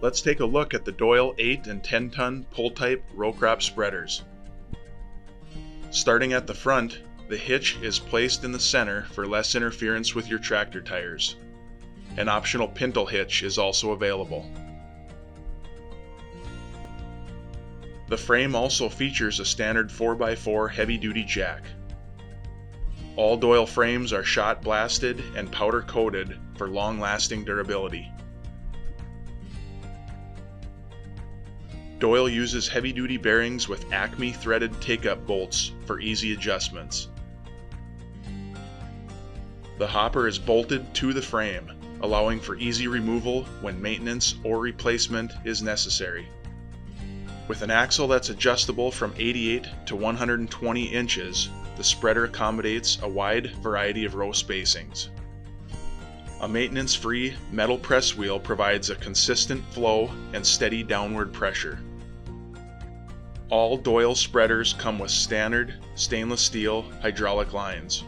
Let's take a look at the Doyle 8 and 10 ton pull type row crop spreaders. Starting at the front, the hitch is placed in the center for less interference with your tractor tires. An optional pintle hitch is also available. The frame also features a standard 4x4 heavy-duty jack. All Doyle frames are shot blasted and powder coated for long-lasting durability. Doyle uses heavy-duty bearings with Acme threaded take-up bolts for easy adjustments. The hopper is bolted to the frame, allowing for easy removal when maintenance or replacement is necessary. With an axle that's adjustable from 88 to 120 inches, the spreader accommodates a wide variety of row spacings. A maintenance-free metal press wheel provides a consistent flow and steady downward pressure. All Doyle spreaders come with standard stainless steel hydraulic lines.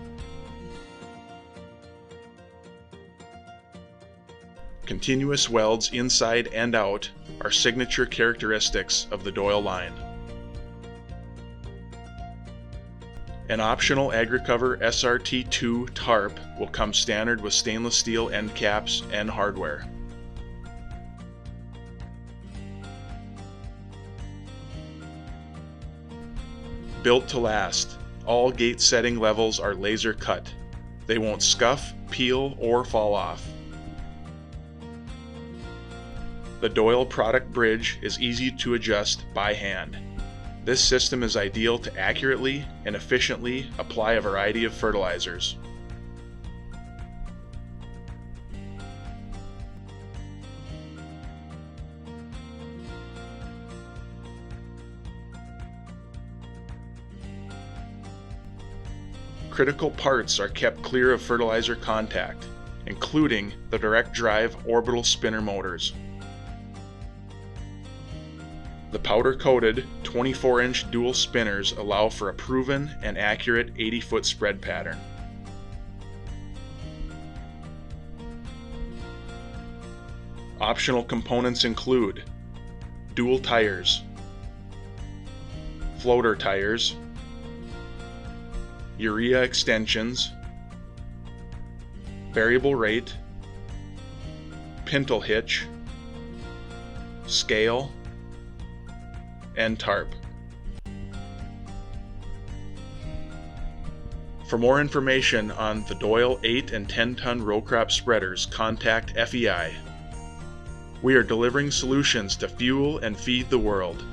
Continuous welds inside and out are signature characteristics of the Doyle line. An optional AgriCover SRT2 tarp will come standard with stainless steel end caps and hardware. Built to last, all gate setting levels are laser cut. They won't scuff, peel, or fall off. The Doyle product bridge is easy to adjust by hand. This system is ideal to accurately and efficiently apply a variety of fertilizers. Critical parts are kept clear of fertilizer contact, including the direct drive orbital spinner motors. The powder-coated 24-inch dual spinners allow for a proven and accurate 80-foot spread pattern. Optional components include dual tires, floater tires, urea extensions, variable rate, pintle hitch, scale, and tarp. For more information on the Doyle 8 and 10 ton row crop spreaders, contact FEI. We are delivering solutions to fuel and feed the world.